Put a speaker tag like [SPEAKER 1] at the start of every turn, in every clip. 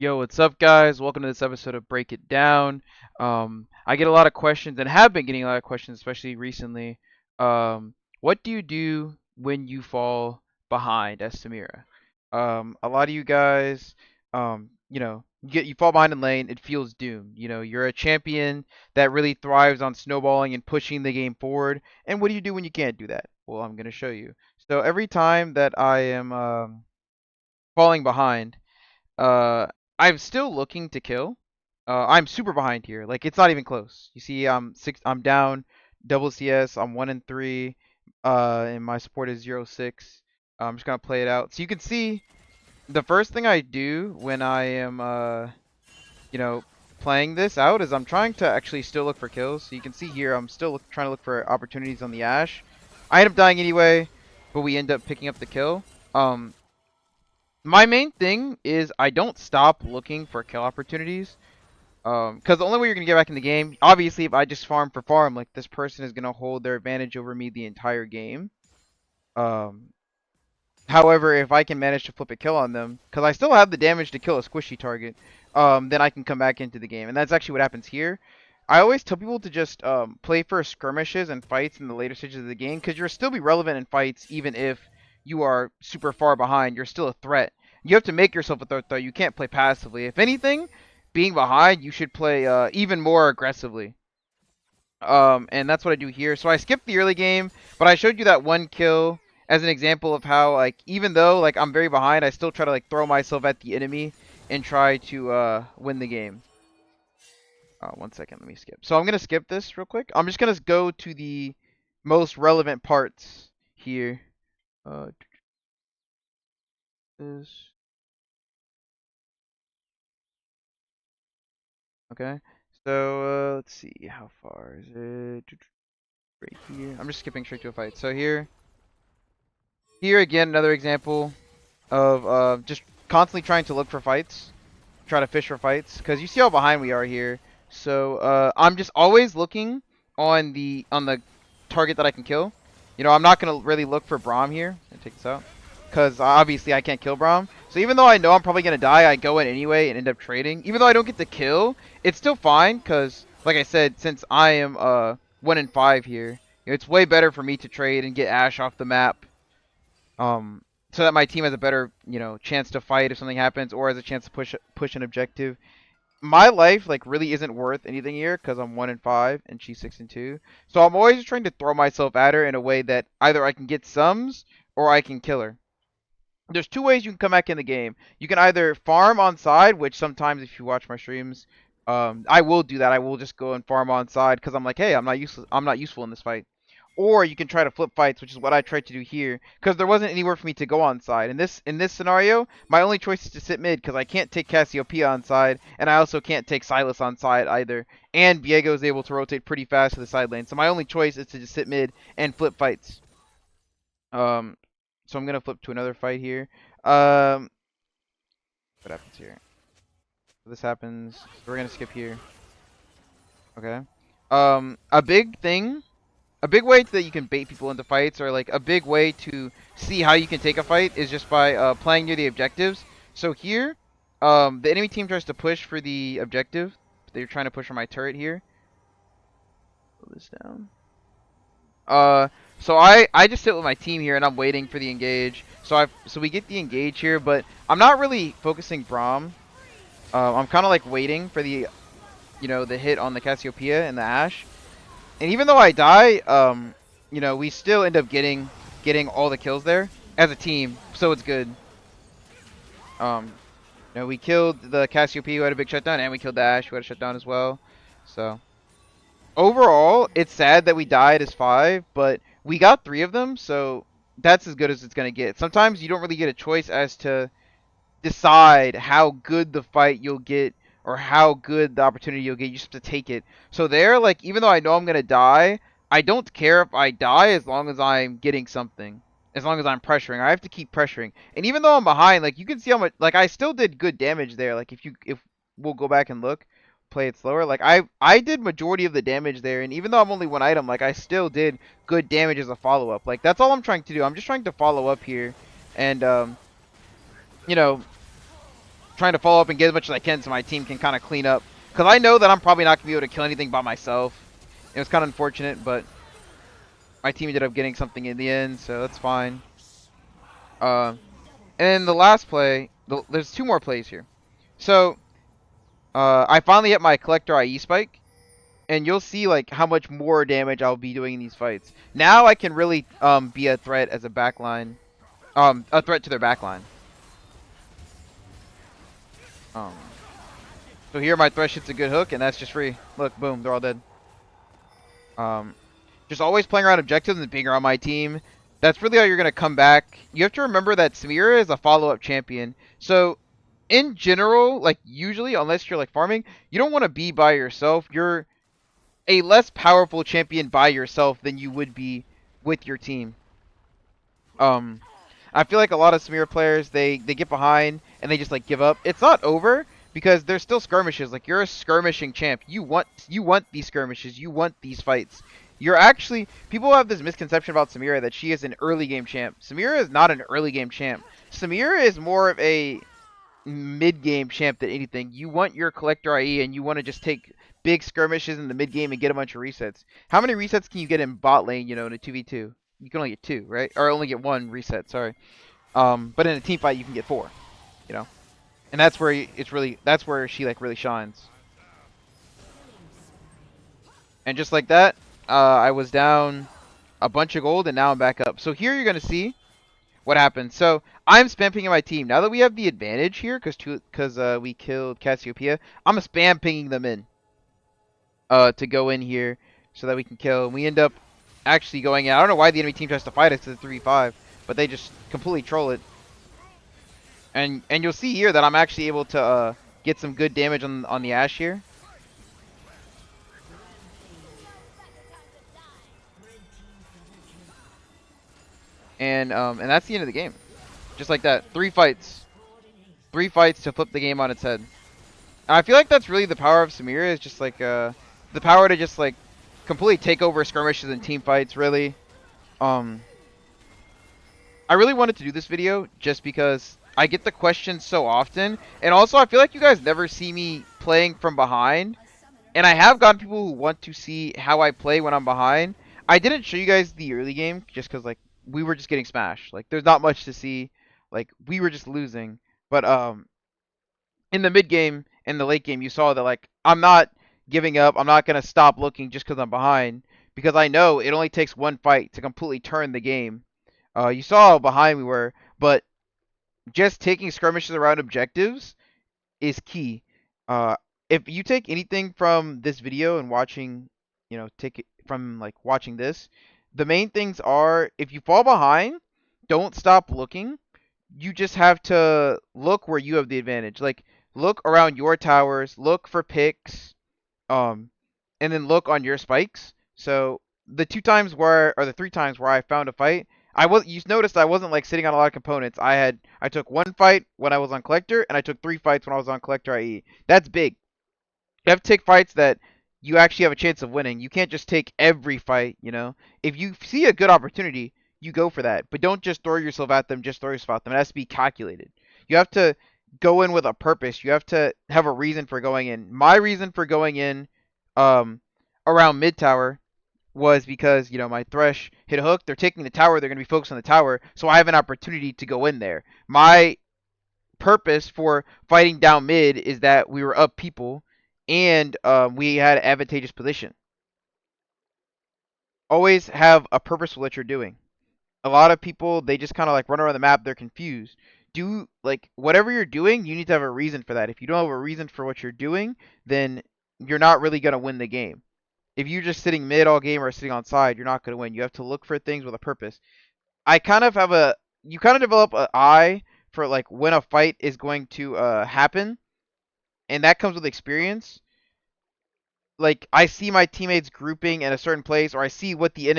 [SPEAKER 1] Yo, what's up, guys? Welcome to this episode of Break It Down. I get a lot of questions and have been getting a lot of questions, especially recently. What do you do when you fall behind as Samira? A lot of you guys, you fall behind in lane, it feels doomed. You're a champion that really thrives on snowballing and pushing the game forward. And what do you do when you can't do that? Well, I'm gonna show you. So every time that I am falling behind. Uh, I'm still looking to kill. I'm super behind here. Like it's not even close. You see, I'm down double CS. I'm 1-3. And my support is 0-6. I'm just gonna play it out. So you can see the first thing I do when I am you know, playing this out is I'm trying to actually still look for kills. So you can see here I'm still trying to look for opportunities on the Ash. I end up dying anyway, but we end up picking up the kill. Um, my main thing is I don't stop looking for kill opportunities. Because the only way you're gonna get back in the game, obviously, if I just farm for farm, like this person is gonna hold their advantage over me the entire game. Um, However, if I can manage to flip a kill on them, because I still have the damage to kill a squishy target, then I can come back into the game, and that's actually what happens here. I always tell people to just play for skirmishes and fights in the later stages of the game, because you'll still be relevant in fights even if you are super far behind. You're still a threat. You have to make yourself a threat, though. You can't play passively. If anything, being behind, you should play even more aggressively. And that's what I do here. So I skipped the early game, but I showed you that one kill as an example of how, like, even though, like, I'm very behind, I still try to, like, throw myself at the enemy and try to, win the game. One second, let me skip. So I'm gonna skip this real quick. I'm just gonna go to the most relevant parts here. Uh, this. Okay. So, let's see. How far is it? Right here. I'm just skipping straight to a fight. So here again, another example of just constantly trying to look for fights, try to fish for fights, because you see how behind we are here. So I'm just always looking on the target that I can kill. I'm not gonna really look for Braum here. Let me take this out, because obviously I can't kill Braum. So even though I know I'm probably gonna die, I go in anyway and end up trading. Even though I don't get the kill, it's still fine, because like I said, since I am 1-5 here, it's way better for me to trade and get Ash off the map um, so that my team has a better, chance to fight if something happens, or has a chance to push an objective. My life like really isn't worth anything here because I'm 1-5 and she's 6-2. So I'm always trying to throw myself at her in a way that either I can get sums or I can kill her. There's two ways you can come back in the game. You can either farm on side, which sometimes if you watch my streams, I will do that. I will just go and farm on side because I'm like, hey, I'm not useless. I'm not useful in this fight. Or you can try to flip fights, which is what I tried to do here, because there wasn't anywhere for me to go on side. In this scenario, my only choice is to sit mid, because I can't take Cassiopeia on side, and I also can't take Silas on side either. And Viego is able to rotate pretty fast to the side lane, so my only choice is to just sit mid and flip fights. Um, so I'm gonna flip to another fight here. Um, what happens here? This happens. So we're gonna skip here. Okay. A big thing. A big way that you can bait people into fights, or like a big way to see how you can take a fight, is just by playing near the objectives. So here, the enemy team tries to push for the objective. They're trying to push for my turret here. Pull this down. Uh, so I just sit with my team here and I'm waiting for the engage. So we get the engage here, but I'm not really focusing Braum. I'm kind of like waiting for the hit on the Cassiopeia and the Ashe. And even though I die, we still end up getting all the kills there as a team, so it's good. Um, we killed the Cassiopeia who had a big shutdown, and we killed the Ashe who had a shutdown as well. So overall, it's sad that we died as 5, but we got 3 of them, so that's as good as it's gonna get. Sometimes you don't really get a choice as to decide how good the fight you'll get or how good the opportunity you'll get. You just have to take it. So there, like, even though I know I'm gonna die, I don't care if I die as long as I'm getting something. As long as I'm pressuring. I have to keep pressuring. And even though I'm behind, like, you can see how much, like, I still did good damage there. Like, if we'll go back and look, play it slower. Like, I did majority of the damage there, and even though I'm only one item, like, I still did good damage as a follow-up. Like, that's all I'm trying to do. I'm just trying to follow up here and you know, trying to follow up and get as much as I can so my team can kind of clean up. Because I know that I'm probably not going to be able to kill anything by myself. It was kind of unfortunate, but my team ended up getting something in the end, so that's fine. And then the last play, there's 2 more plays here. So, I finally hit my Collector IE spike, and you'll see like how much more damage I'll be doing in these fights. Now I can really be a threat as a backline, a threat to their backline. Um, so here my thresh hits a good hook, and that's just free. Look, boom, they're all dead. Just always playing around objectives and being around my team. That's really how you're gonna come back. You have to remember that Samira is a follow-up champion. So, in general, like usually, unless you're like farming, you don't want to be by yourself. You're a less powerful champion by yourself than you would be with your team. Um, I feel like a lot of Samira players they get behind and they just like give up. It's not over because there's still skirmishes. Like you're a skirmishing champ. You want these skirmishes. You want these fights. You're actually people have this misconception about Samira that she is an early game champ. Samira is not an early game champ. Samira is more of a mid game champ than anything. You want your collector IE and you want to just take big skirmishes in the mid game and get a bunch of resets. How many resets can you get in bot lane, you know, in a 2v2? You can only get 2, right? Or only get 1 reset, sorry. But in a team fight you can get 4, you know. And that's where that's where she like really shines. And just like that, I was down a bunch of gold and now I'm back up. So here you're going to see what happens. So I'm spam pinging my team. Now that we have the advantage here, because we killed Cassiopeia, I'm spam pinging them in to go in here so that we can kill. And we end up actually going in. I don't know why the enemy team tries to fight us to the 3v5, but they just completely troll it. And you'll see here that I'm actually able to get some good damage on the Ashe here. And that's the end of the game. Just like that. 3 fights. 3 fights to flip the game on its head. And I feel like that's really the power of Samira, is just like the power to just like completely take over skirmishes and team fights, really. I really wanted to do this video just because I get the questions so often, and also I feel like you guys never see me playing from behind, and I have gotten people who want to see how I play when I'm behind. I didn't show you guys the early game just because like we were just getting smashed. Like there's not much to see. Like we were just losing. But in the mid game and the late game, you saw that like I'm not giving up. I'm not gonna stop looking just because I'm behind, because I know it only takes 1 fight to completely turn the game. You saw how behind we were, but just taking skirmishes around objectives is key. Uh, if you take anything from this video and watching, you know, take it from like watching this, the main things are, if you fall behind, don't stop looking. You just have to look where you have the advantage. Like look around your towers, look for picks, um, and then look on your spikes. So the 2 times where, or the 3 times where I found a fight, you noticed I wasn't like sitting on a lot of components. I took 1 fight when I was on collector, and I took 3 fights when I was on collector IE. That's big. You have to take fights that you actually have a chance of winning. You can't just take every fight, you know. If you see a good opportunity, you go for that. But don't just throw yourself at them, just throw yourself at them. It has to be calculated. You have to go in with a purpose. You have to have a reason for going in. My reason for going in around mid tower was because, you know, my Thresh hit a hook. They're taking the tower. They're going to be focused on the tower. So I have an opportunity to go in there. My purpose for fighting down mid is that we were up people and we had advantageous position. Always have a purpose for what you're doing. A lot of people, they just kind of like run around the map. They're confused. Do like whatever you're doing, you need to have a reason for that. If you don't have a reason for what you're doing, then you're not really going to win the game. If you're just sitting mid all game or sitting on side, you're not going to win. You have to look for things with a purpose. I kind of have you kind of develop an eye for like when a fight is going to happen, and that comes with experience. Like I see my teammates grouping in a certain place, or I see like the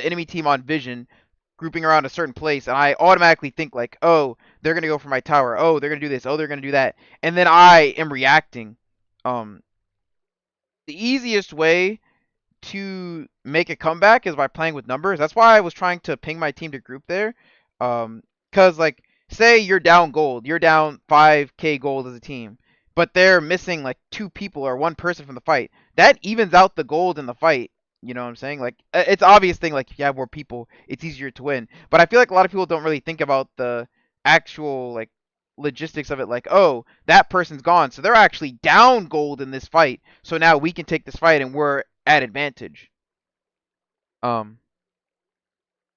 [SPEAKER 1] enemy team on vision grouping around a certain place, and I automatically think like, oh, they're gonna go for my tower. Oh, they're gonna do this. Oh, they're gonna do that, and then I am reacting. The easiest way to make a comeback is by playing with numbers. That's why I was trying to ping my team to group there. Cause like say you're down gold, you're down 5k gold as a team, but they're missing like 2 people or 1 person from the fight. That evens out the gold in the fight. You know what I'm saying? Like it's obvious thing. Like if you have more people, it's easier to win. But I feel like a lot of people don't really think about the actual like logistics of it. Like, oh, that person's gone, so they're actually down gold in this fight. So now we can take this fight and we're at advantage. Um,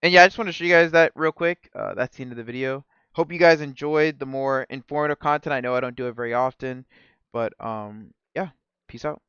[SPEAKER 1] and yeah, I just want to show you guys that real quick. That's the end of the video. Hope you guys enjoyed the more informative content. I know I don't do it very often, but yeah, peace out.